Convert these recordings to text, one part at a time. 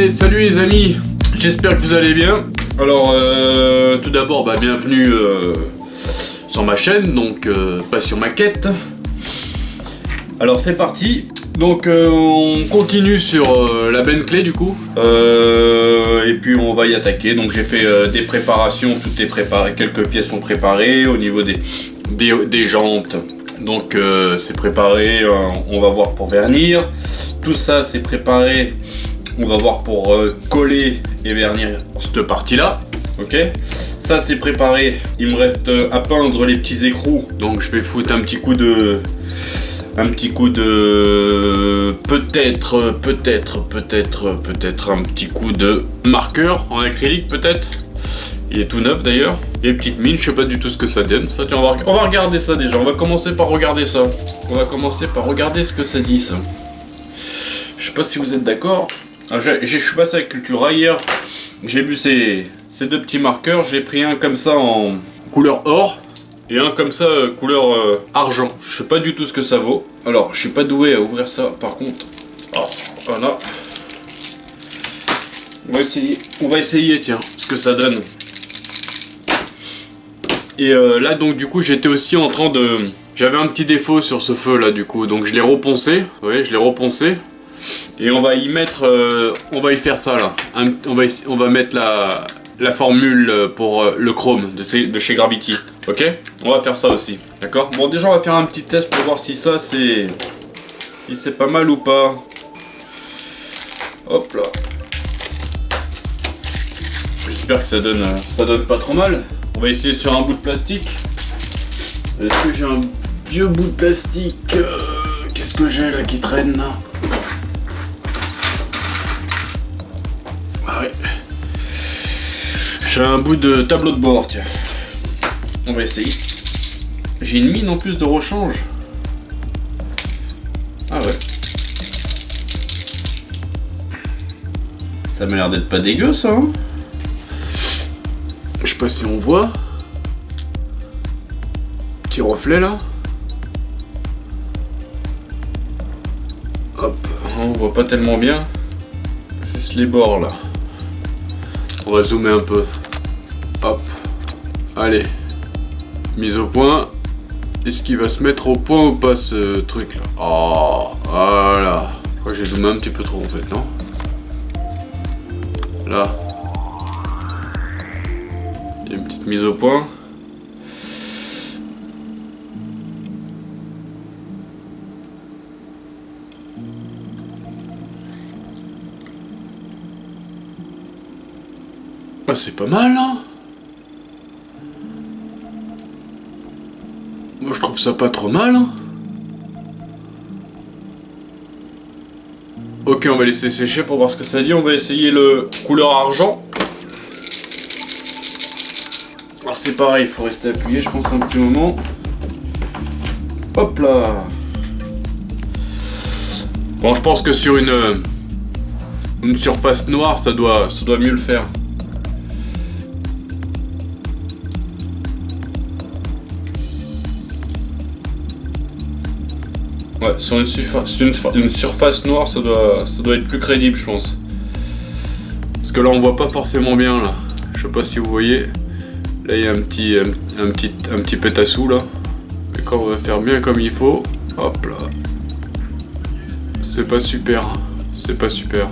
Allez, salut les amis, j'espère que vous allez bien. Alors, tout d'abord, bienvenue sur ma chaîne, donc pas sur ma quête. Alors c'est parti. Donc on continue sur la Bentley du coup. Et puis on va y attaquer. Donc j'ai fait des préparations, tout est préparé, quelques pièces sont préparées au niveau des jantes. Donc c'est préparé, on va voir pour vernir. Tout ça c'est préparé, on va voir pour coller et vernir cette partie là. Ok, ça c'est préparé, il me reste à peindre les petits écrous. Donc je vais foutre un petit coup de peut-être un petit coup de marqueur en acrylique peut-être. Il est tout neuf d'ailleurs. Et petite mine, je sais pas du tout ce que ça donne. Ça, tiens, on va regarder ça déjà. On va commencer par regarder ça. On va commencer par regarder ce que ça dit ça. Je sais pas si vous êtes d'accord. Je suis passé avec Cultura hier. J'ai vu ces deux petits marqueurs. J'ai pris un comme ça en couleur or. Et un comme ça, couleur argent. Je sais pas du tout ce que ça vaut. Alors, je suis pas doué à ouvrir ça, par contre. Oh, voilà. On va essayer, tiens, ce que ça donne. Et là, donc, du coup, j'étais aussi en train de... J'avais un petit défaut sur ce feu, là, du coup. Donc, je l'ai reponcé. Vous voyez, je l'ai reponcé. Et on va y mettre... on va y faire ça, là. On va mettre la formule pour le chrome de chez Gravity. Ok, on va faire ça aussi, d'accord. Bon, déjà on va faire un petit test pour voir si ça c'est pas mal ou pas. Hop là. J'espère que ça donne pas trop mal. On va essayer sur un bout de plastique. Est-ce que j'ai un vieux bout de plastique qu'est-ce que j'ai là qui traîne là? Ah ouais. J'ai un bout de tableau de bord, tiens. On va essayer. J'ai une mine en plus de rechange. Ah ouais. Ça m'a l'air d'être pas dégueu ça. Hein, je sais pas si on voit. Petit reflet là. Hop, on voit pas tellement bien. Juste les bords là. On va zoomer un peu. Hop. Allez. Mise au point. Est-ce qu'il va se mettre au point ou pas ce truc là? Oh, voilà. Je crois que j'ai zoomé un petit peu trop en fait, non? Là. Il y a une petite mise au point. Ah, c'est pas mal, hein? Moi je trouve ça pas trop mal. Hein. Ok, on va laisser sécher pour voir ce que ça dit. On va essayer le couleur argent. Alors c'est pareil, il faut rester appuyé je pense un petit moment. Hop là. Bon, je pense que sur une surface noire ça doit mieux le faire. Ouais, sur une surface noire, ça doit être plus crédible, je pense. Parce que là, on voit pas forcément bien, là. Je sais pas si vous voyez. Là, il y a un petit pétassou, là. Mais quand on va faire bien comme il faut, hop là. C'est pas super, hein. C'est pas super.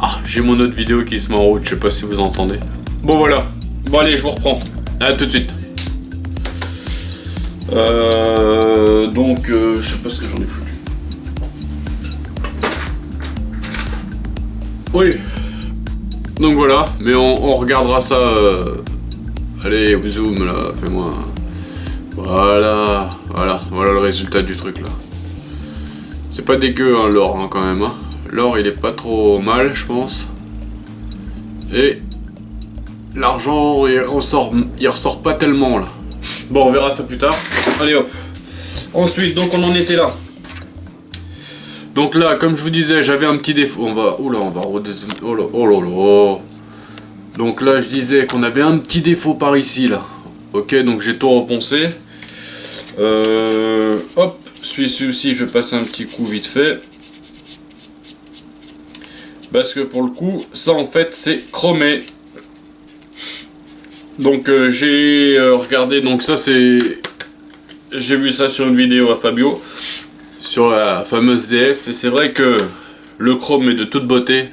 Ah, j'ai mon autre vidéo qui se met en route, je sais pas si vous entendez. Bon, voilà. Bon, allez, je vous reprends. À tout de suite. Donc, je sais pas ce que j'en ai foutu. Oui, donc voilà, mais on regardera ça. Allez, zoom là, fais-moi. Voilà le résultat du truc là. C'est pas dégueu hein, l'or hein, quand même. Hein. L'or il est pas trop mal, je pense. Et l'argent il ressort pas tellement là. Bon, on verra ça plus tard. Allez hop. Ensuite, donc on en était là. Donc là, comme je vous disais, j'avais un petit défaut. On va redescendre. Oh là. Donc là, je disais qu'on avait un petit défaut par ici, là. Ok, donc j'ai tout reponcé. Hop, celui-ci aussi, je vais passer un petit coup vite fait. Parce que pour le coup, ça en fait c'est chromé. Donc j'ai regardé, donc ça c'est... J'ai vu ça sur une vidéo à Fabio, sur la fameuse DS, et c'est vrai que le chrome est de toute beauté.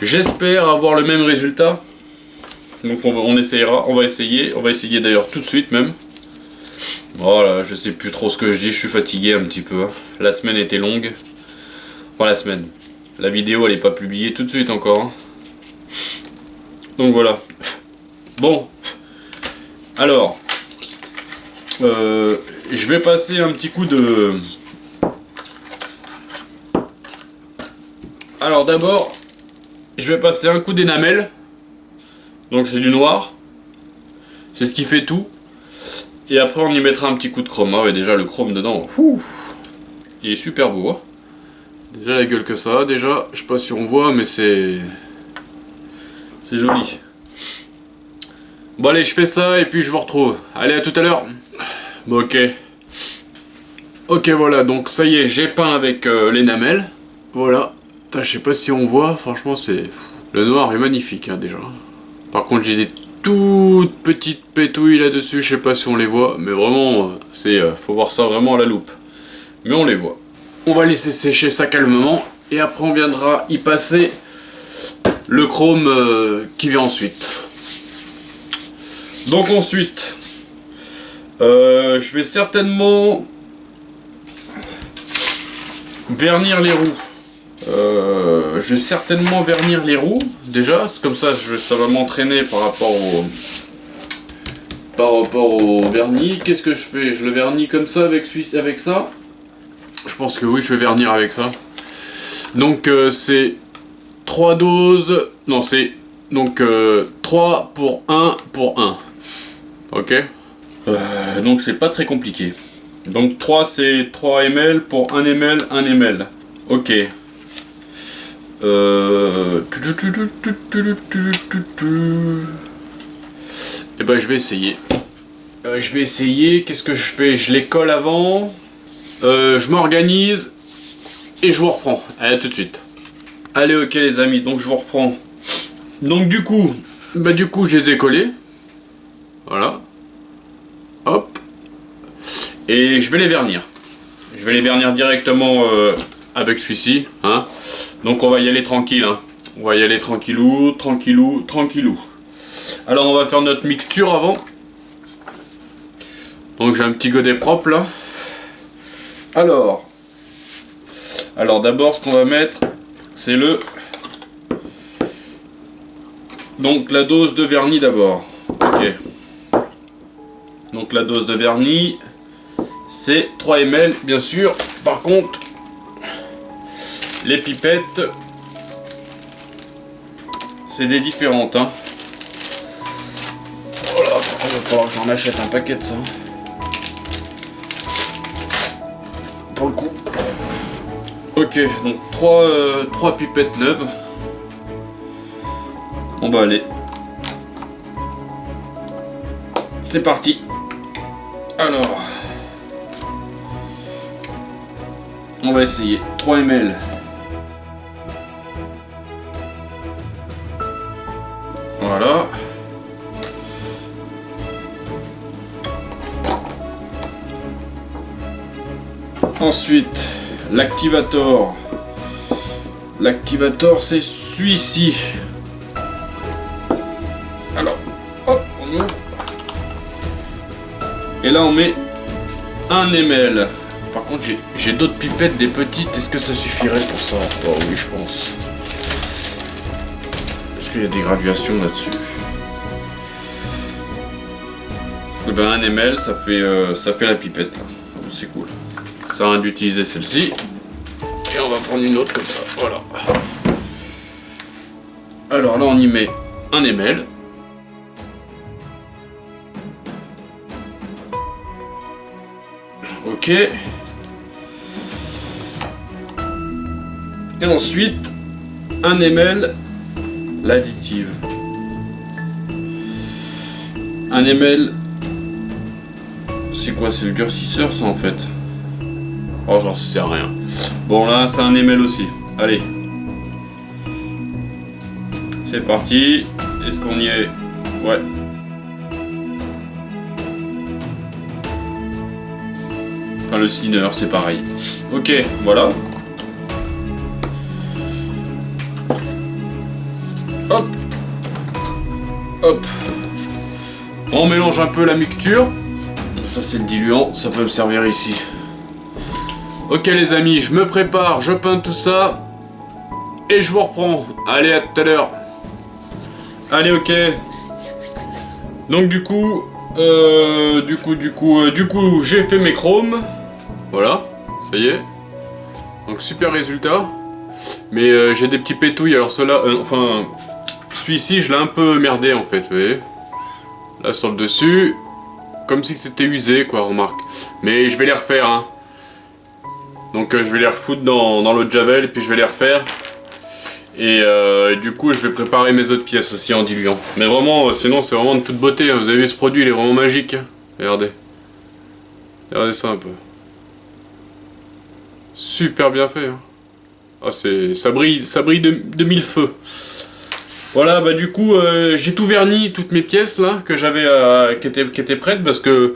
J'espère avoir le même résultat. Donc on essayera, on va essayer d'ailleurs tout de suite même. Voilà, je sais plus trop ce que je dis, je suis fatigué un petit peu. La semaine était longue. Enfin la semaine. La vidéo elle est pas publiée tout de suite encore. Hein. Donc voilà. Bon. Alors. Je vais passer un petit coup de... Alors d'abord, je vais passer un coup d'énamel. Donc c'est du noir. C'est ce qui fait tout. Et après on y mettra un petit coup de chrome. Ah ouais, déjà le chrome dedans, il est super beau. Hein. Déjà la gueule que ça a, déjà, je sais pas si on voit, mais c'est joli. Bon allez, je fais ça et puis je vous retrouve. Allez, à tout à l'heure. Bon, ok. Ok, voilà, donc ça y est, j'ai peint avec l'énamel. Voilà. Putain, je sais pas si on voit, franchement c'est... Le noir est magnifique hein, déjà. Par contre j'ai des toutes petites pétouilles là-dessus, je sais pas si on les voit, mais vraiment, c'est faut voir ça vraiment à la loupe. Mais on les voit. On va laisser sécher ça calmement, et après on viendra y passer le chrome qui vient ensuite. Donc ensuite, je vais certainement vernir les roues. Je vais certainement vernir les roues déjà, comme ça ça va m'entraîner par rapport au vernis. Qu'est-ce que je fais? Je le vernis comme ça avec ça. Je pense que oui, je vais vernir avec ça. Donc c'est 3 doses. Non, c'est donc 3 pour 1 pour 1. Ok. Donc c'est pas très compliqué. Donc 3 c'est 3 ml pour 1 ml, 1 ml. Ok. Et ben je vais essayer. Qu'est-ce que je fais? Je les colle avant. Je m'organise. Et je vous reprends. Allez, à tout de suite. Allez, ok les amis, donc je vous reprends. Donc du coup, je les ai collés. Voilà. Hop. Et je vais les vernir. Je vais les vernir directement avec celui-ci. Hein. Donc on va y aller tranquille. Hein. On va y aller tranquillou, tranquillou, tranquillou. Alors on va faire notre mixture avant. Donc j'ai un petit godet propre là. Alors d'abord ce qu'on va mettre, c'est donc la dose de vernis d'abord. Ok. Donc la dose de vernis, c'est 3 ml bien sûr. Par contre, les pipettes, c'est des différentes. Hein. Voilà, il va falloir que j'en achète un paquet de ça. Pour le coup. Ok, donc 3 pipettes neuves. On va aller. C'est parti. Alors, on va essayer 3 ml. Voilà. Ensuite, l'activator. L'activator, c'est celui-ci. Alors, hop, on ouvre. Et là, on met 1 ml. Par contre, j'ai d'autres pipettes, des petites. Est-ce que ça suffirait pour ça? Oh oui, je pense. Est-ce qu'il y a des graduations là-dessus? Et ben 1 ml, ça fait la pipette. C'est cool. Ça sert à rien d'utiliser celle-ci. Et on va prendre une autre comme ça. Voilà. Alors là, on y met 1 ml. Ok. Et ensuite, 1 ml l'additive. 1 ml, c'est quoi? C'est le durcisseur ça en fait. Oh, j'en sais rien. Bon là, c'est 1 ml aussi. Allez. c'est parti. Est-ce qu'on y est? Ouais. Enfin, le cleaner, c'est pareil. Ok, voilà. Hop. Hop. On mélange un peu la mixture. Ça, c'est le diluant. Ça peut me servir ici. Ok, les amis, je me prépare. Je peins tout ça. Et je vous reprends. Allez, à tout à l'heure. Allez, ok. Donc, du coup, j'ai fait mes chromes. Voilà, ça y est. Donc, super résultat. Mais j'ai des petits pétouilles. Alors, ceux-là, enfin, celui-ci, je l'ai un peu merdé en fait. Vous voyez. Là, sur le dessus. Comme si c'était usé, quoi, remarque. Mais je vais les refaire, hein. Donc, je vais les refoutre dans l'eau de Javel. Et puis, je vais les refaire. Et du coup je vais préparer mes autres pièces aussi en diluant. Mais vraiment, sinon c'est vraiment de toute beauté, hein. Vous avez vu ce produit, il est vraiment magique, hein. Regardez. Regardez ça un peu. Super bien fait, hein. Ah, ça brille de mille feux. Voilà, bah du coup j'ai tout verni, toutes mes pièces là que j'avais qui étaient prêtes, parce que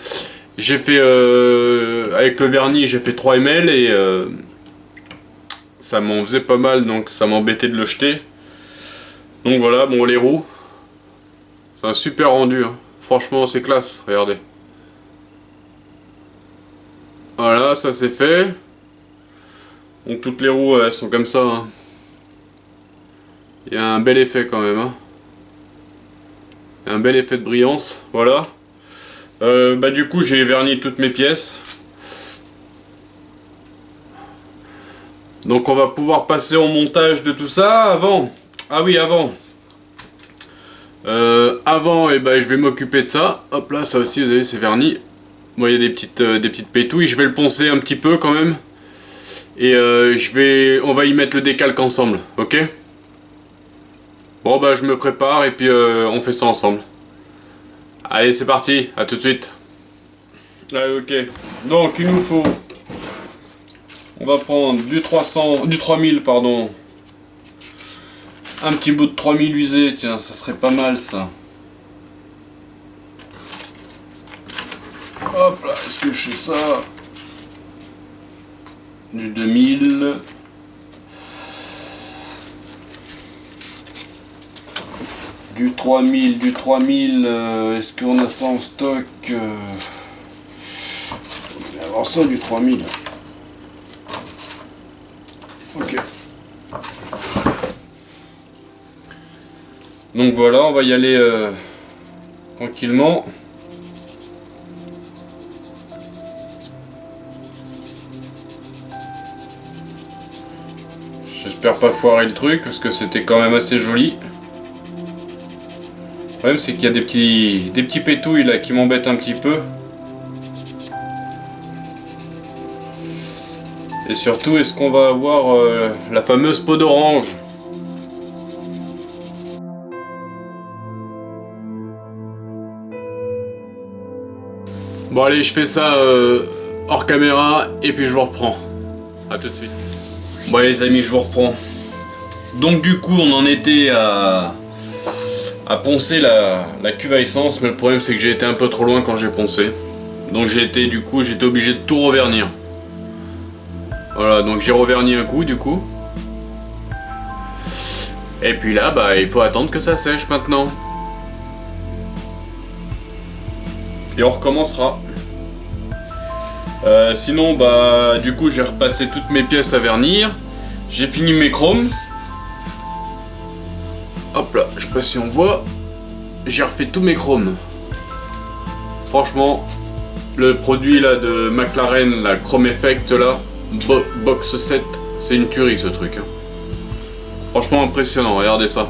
j'ai fait avec le vernis j'ai fait 3 ml et ça m'en faisait pas mal, donc ça m'embêtait de le jeter. Donc voilà, bon, les roues. C'est un super rendu, hein. Franchement, c'est classe, regardez. Voilà, ça c'est fait. Donc toutes les roues, elles sont comme ça, hein. Il y a un bel effet quand même, hein. Un bel effet de brillance, voilà. Bah du coup, j'ai verni toutes mes pièces. Donc on va pouvoir passer au montage de tout ça avant. Ah oui, avant. Avant, et ben, je vais m'occuper de ça. Hop là, ça aussi, vous avez, c'est verni. Bon, il y a des petites pétouilles. Je vais le poncer un petit peu quand même. Et on va y mettre le décalque ensemble, ok? Bon, bah je me prépare et puis on fait ça ensemble. Allez, c'est parti, à tout de suite. Allez, ok. Donc, il nous faut... On va prendre du 3000, pardon. Un petit bout de 3000 usé, tiens, ça serait pas mal ça. Hop là, est-ce que je fais ça? Du 2000. Du 3000, est-ce qu'on a ça en stock? On va avoir ça, du 3000. Ok. Donc voilà, on va y aller tranquillement. J'espère pas foirer le truc parce que c'était quand même assez joli. Le problème c'est qu'il y a des petits pétouilles là qui m'embêtent un petit peu. Et surtout, est-ce qu'on va avoir la fameuse peau d'orange? Bon allez, je fais ça hors caméra et puis je vous reprends. A tout de suite. Bon les amis, je vous reprends. Donc du coup, on en était à poncer la cuve à essence, mais le problème c'est que j'ai été un peu trop loin quand j'ai poncé. Donc j'étais obligé de tout revernir. Voilà, donc j'ai reverni un coup du coup. Et puis là, bah il faut attendre que ça sèche maintenant. Et on recommencera. Sinon, bah du coup j'ai repassé toutes mes pièces à vernir. J'ai fini mes chromes. Hop là, je sais pas si on voit. J'ai refait tous mes chromes. Franchement, le produit là de McLaren, la Chrome Effect là, Box 7, c'est une tuerie ce truc, hein. Franchement impressionnant, regardez ça.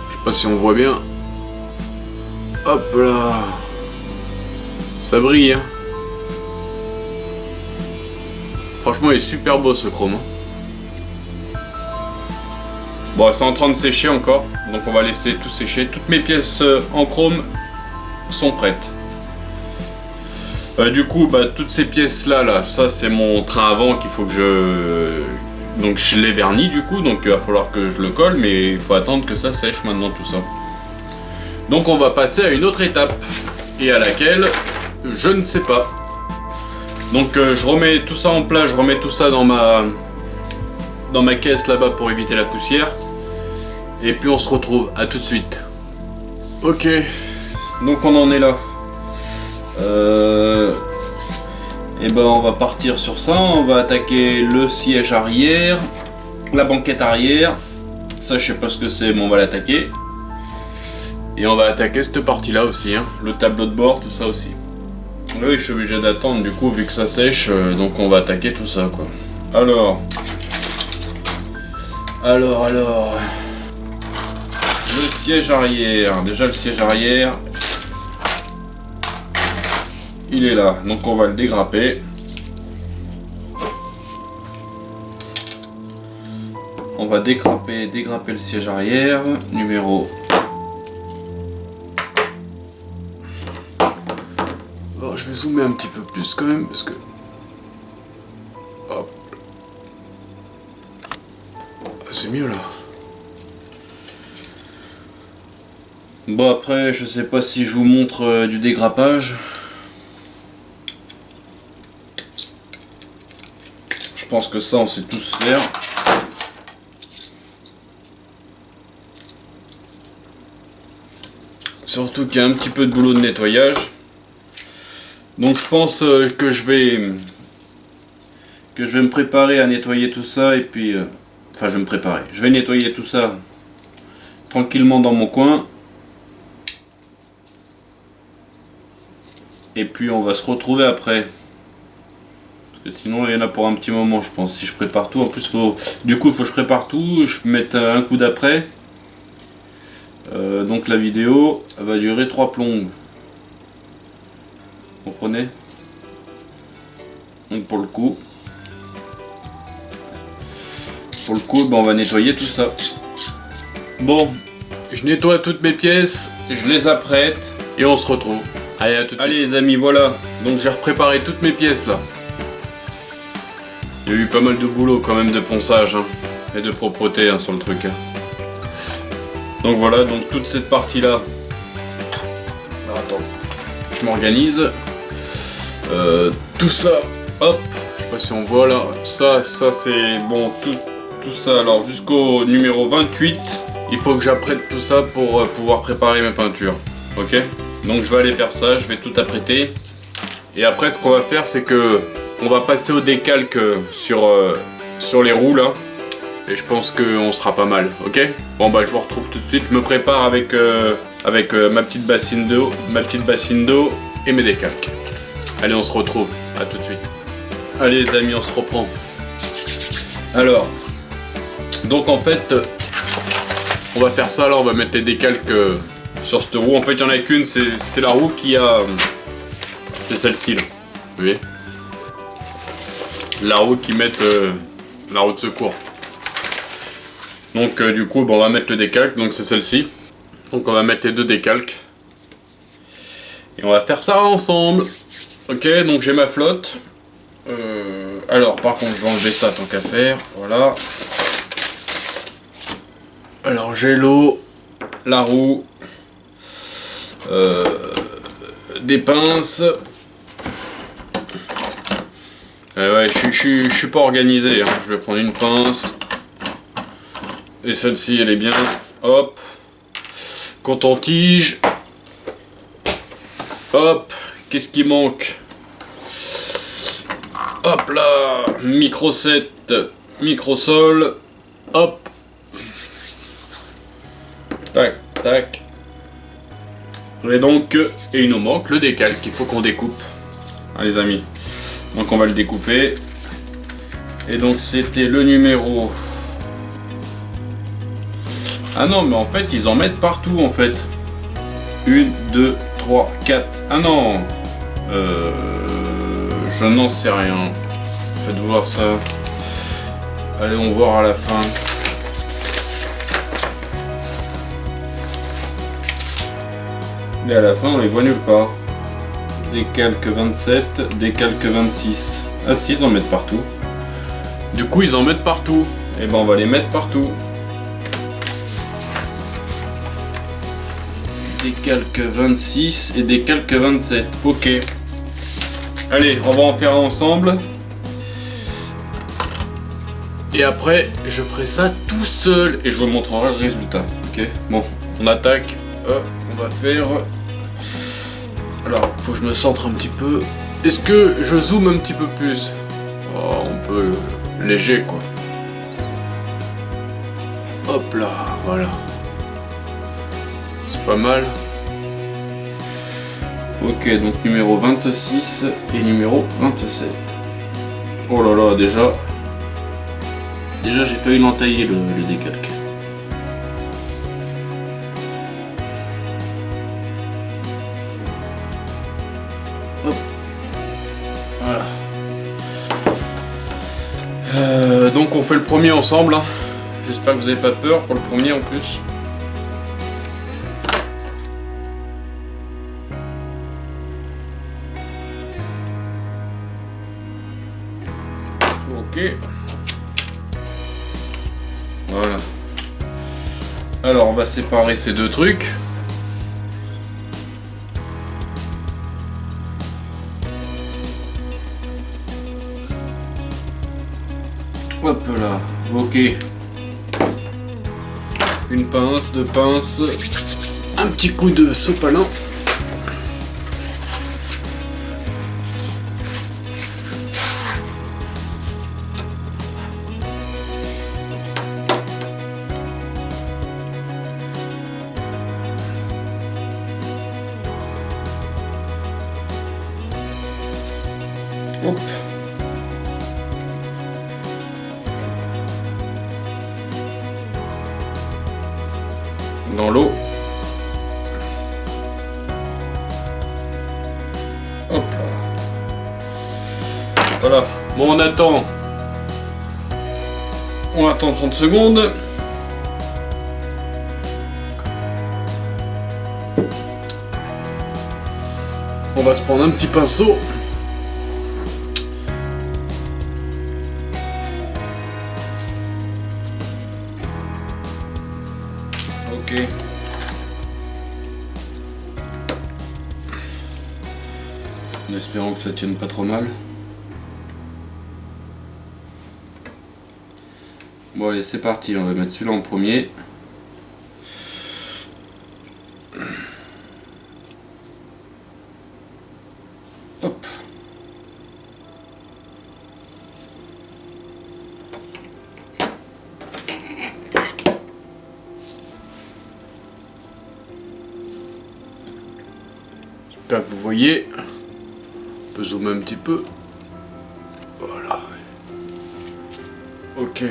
Je sais pas si on voit bien. Hop là. Ça brille, hein. Franchement il est super beau ce chrome, hein. Bon, c'est en train de sécher encore, donc on va laisser tout sécher. Toutes mes pièces en chrome sont prêtes. Du coup, bah, toutes ces pièces là, ça c'est mon train avant qu'il faut que Donc je l'ai verni du coup, donc il va falloir que je le colle, mais il faut attendre que ça sèche maintenant tout ça. Donc on va passer à une autre étape, et à laquelle je ne sais pas. Donc je remets tout ça en place, je remets tout ça dans ma caisse là-bas pour éviter la poussière. Et puis on se retrouve, à tout de suite. Ok, donc on en est là. Et ben on va partir sur ça, on va attaquer le siège arrière, la banquette arrière. Ça je sais pas ce que c'est, mais on va l'attaquer. Et on va attaquer cette partie là aussi, hein. Le tableau de bord, tout ça aussi. Oui, je suis obligé d'attendre du coup vu que ça sèche, donc on va attaquer tout ça quoi. Alors. Le siège arrière, déjà le siège arrière. Il est là, donc on va le dégrapper. On va dégrapper le siège arrière, numéro. Alors, je vais zoomer un petit peu plus quand même parce que. Hop. C'est mieux là. Bon après, je sais pas si je vous montre du dégrappage. Je pense que ça on sait tous faire. Surtout qu'il y a un petit peu de boulot de nettoyage. Donc je pense que je vais me préparer à nettoyer tout ça et puis enfin je vais nettoyer tout ça tranquillement dans mon coin. Et puis on va se retrouver après. Parce que sinon il y en a pour un petit moment je pense. Si je prépare tout, en plus faut que je prépare tout, je mette un coup d'après. Donc la vidéo elle va durer 3 plombes. Vous comprenez? Donc pour le coup ben, on va nettoyer tout ça. Bon, je nettoie toutes mes pièces, je les apprête et on se retrouve. Allez, à tout de suite. Allez les amis, voilà. Donc j'ai repréparé toutes mes pièces là. Il y a eu pas mal de boulot quand même de ponçage hein, et de propreté hein, sur le truc. Hein. Donc voilà, donc toute cette partie là. Alors attends, je m'organise. Tout ça, hop, je sais pas si on voit là. Ça c'est bon, tout ça. Alors jusqu'au numéro 28, il faut que j'apprête tout ça pour pouvoir préparer mes peintures. Ok? Donc je vais aller faire ça, je vais tout apprêter. Et après ce qu'on va faire c'est que on va passer au décalque sur les roues là. Et je pense qu'on sera pas mal, ok? Bon bah je vous retrouve tout de suite, je me prépare avec ma petite bassine d'eau et mes décalques. Allez on se retrouve, à tout de suite. Allez les amis on se reprend. Alors, donc en fait, on va faire ça là, on va mettre les décalques sur cette roue. En fait il n'y en a qu'une, c'est la roue qui a... c'est celle-ci là, vous voyez? La roue qui met la roue de secours. Donc du coup bon, on va mettre le décalque, donc c'est celle-ci. Donc on va mettre les deux décalques. Et on va faire ça ensemble. Ok, donc j'ai ma flotte. Alors par contre je vais enlever ça tant qu'à faire. Voilà. Alors j'ai l'eau, la roue, des pinces. Ouais, je suis pas organisé, hein. Je vais prendre une pince. Et celle-ci, elle est bien. Hop. Coton-tige. Hop. Qu'est-ce qui manque? Hop là. Micro-7. Micro-sol. Hop. Tac, tac. Et donc, il nous manque le décalque qu'il faut qu'on découpe. Ah, les amis. Donc on va le découper. Et donc c'était le numéro... Ah non mais en fait ils en mettent partout en fait. 1, 2, 3, 4. Ah non, je n'en sais rien. Faites voir ça. Allez on va voir à la fin. Et à la fin on les voit nulle part. Décalque 27, décalque 26. Ah si, ils en mettent partout. Du coup, ils en mettent partout. Et ben, on va les mettre partout. Des calques 26 et des calques 27. Ok. Allez, on va en faire un ensemble. Et après, je ferai ça tout seul et je vous montrerai le résultat. Ok. Bon, on attaque. On va faire. Alors, faut que je me centre un petit peu. Est-ce que je zoome un petit peu plus? Oh, on peut léger quoi. Hop là, voilà. C'est pas mal. Ok, donc numéro 26 et numéro 27. Oh là là, déjà j'ai failli l'entailler le décalque. Hop. Voilà. Donc on fait le premier ensemble. Hein. J'espère que vous n'avez pas peur pour le premier en plus. Ok. Voilà. Alors on va séparer ces deux trucs. Hop là. Ok. Une pince, deux pinces. Un petit coup de sopalin. Hop. Dans l'eau. Hop là. Voilà. Bon, on attend. On attend 30 secondes. On va se prendre un petit pinceau. Ok. En espérant que ça tienne pas trop mal. Bon allez, c'est parti, on va mettre celui-là en premier. Hop. J'espère que vous voyez. On peut zoomer un petit peu. Voilà. Ok.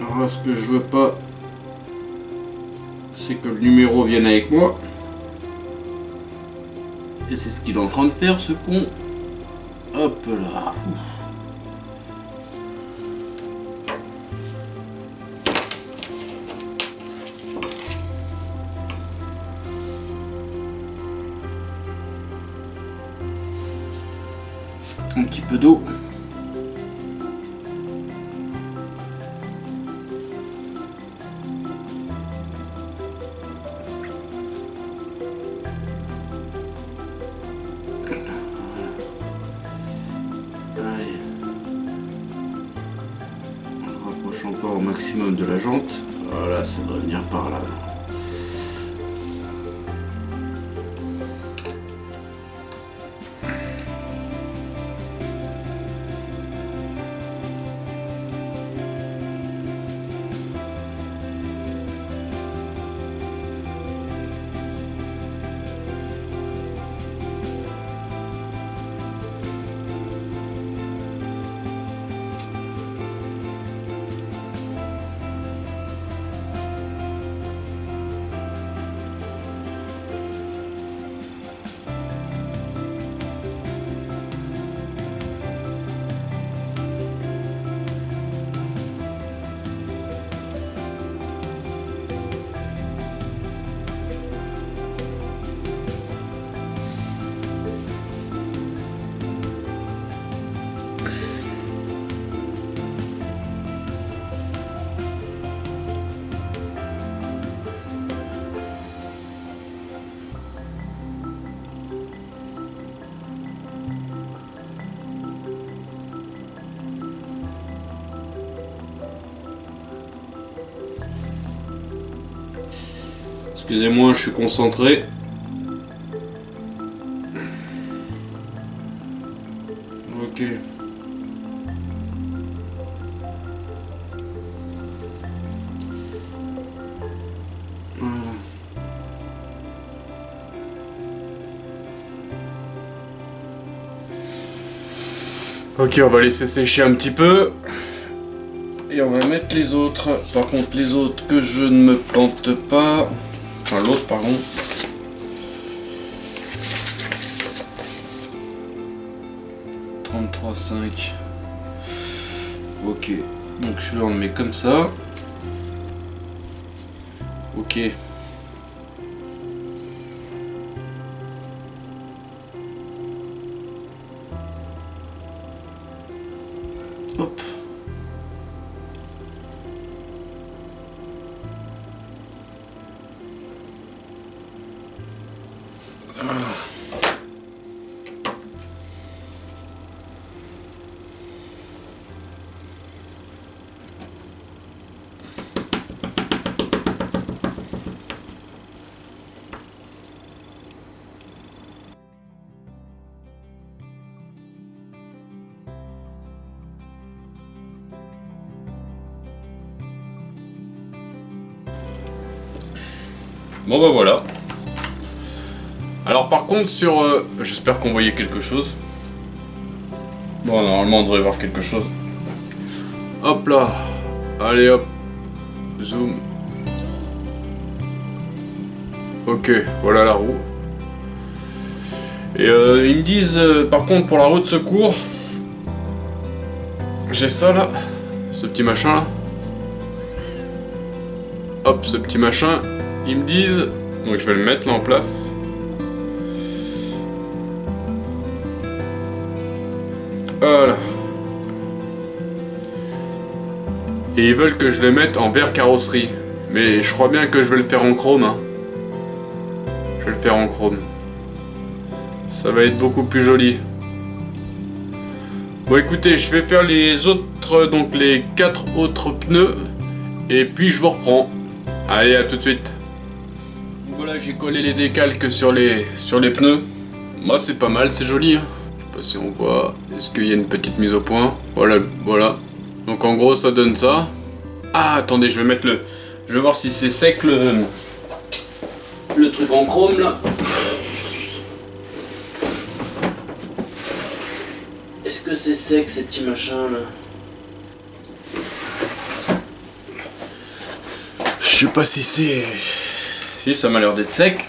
Alors là, ce que je veux pas, c'est que le numéro vienne avec moi. Et c'est ce qu'il est en train de faire, ce con. Hop là. Un petit peu d'eau. Allez. On le rapproche encore au maximum de la jante. Voilà, ça devrait venir par là. Excusez-moi, je suis concentré. Ok. Voilà. Ok, on va laisser sécher un petit peu. Et on va mettre les autres. Par contre, les autres que je ne me plante pas. Enfin, l'autre, pardon. « 33,5 ». Ok. Donc celui-là, on le met comme ça. Ok. Hop. Bon bah voilà. Alors par contre sur... j'espère qu'on voyait quelque chose. Bon normalement on devrait voir quelque chose. Hop là. Allez hop. Zoom. Ok, voilà la roue. Et ils me disent par contre pour la roue de secours. J'ai ça là. Ce petit machin là. Hop, ce petit machin. Ils me disent, donc je vais le mettre là en place. Voilà. Et ils veulent que je le mette en verre carrosserie. Mais je crois bien que je vais le faire en chrome. Hein. Je vais le faire en chrome. Ça va être beaucoup plus joli. Bon écoutez, je vais faire les autres, donc les 4 autres pneus. Et puis je vous reprends. Allez, à tout de suite. Voilà, j'ai collé les décalques sur les pneus. Moi, c'est pas mal, c'est joli. Hein. Je sais pas si on voit. Est-ce qu'il y a une petite mise au point? Voilà, voilà. Donc en gros, ça donne ça. Ah, attendez, je vais mettre le... Je vais voir si c'est sec le truc en chrome là. Est-ce que c'est sec ces petits machins là? Je sais pas si c'est... Si, ça m'a l'air d'être sec.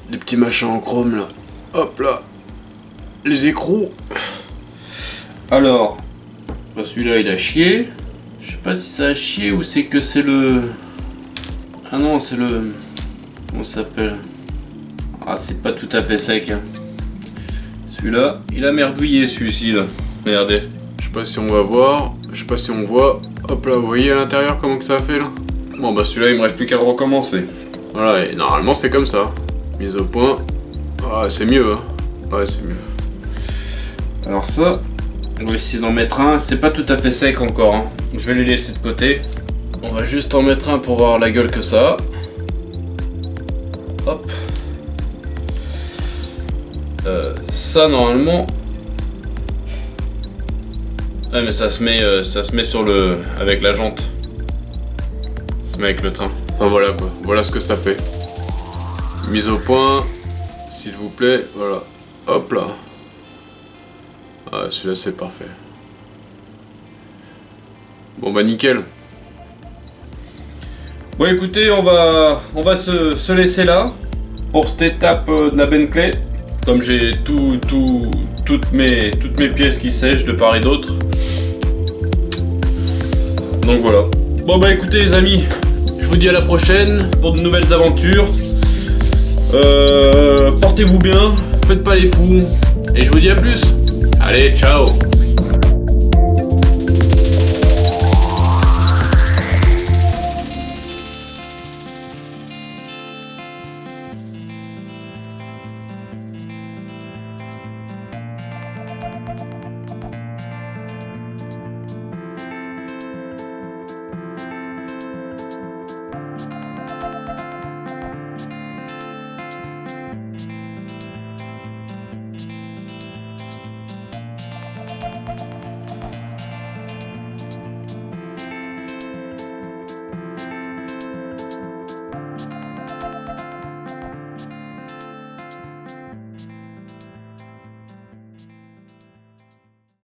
Les petits machins en chrome là. Hop là. Les écrous. Alors. Bah, celui-là il a chié. Je sais pas si ça a chié ou c'est que c'est le... Ah non, c'est le... Comment ça s'appelle? Ah, c'est pas tout à fait sec. Hein. Celui-là, il a merdouillé celui-ci là. Regardez. Je sais pas si on va voir. Je sais pas si on voit. Hop là, vous voyez à l'intérieur comment que ça a fait là? Bon bah celui-là il me reste plus qu'à le recommencer. Voilà, et normalement c'est comme ça. Mise au point. Ah, c'est mieux hein. Ouais, c'est mieux. Alors ça, on va essayer d'en mettre un. C'est pas tout à fait sec encore. Hein. Je vais les laisser de côté. On va juste en mettre un pour voir la gueule que ça a. Hop. Ça normalement... Ouais mais ça se met sur le... avec la jante. Ça se met avec le train. Enfin voilà quoi, voilà ce que ça fait. Mise au point, s'il vous plaît, voilà. Hop là. Ah celui-là c'est parfait. Bon bah nickel. Bon écoutez, on va se laisser là. Pour cette étape de la Bentley. Comme j'ai toutes mes pièces qui sèchent de part et d'autre. Donc voilà. Bon bah écoutez les amis, je vous dis à la prochaine pour de nouvelles aventures. Portez-vous bien, faites pas les fous. Et je vous dis à plus. Allez, ciao.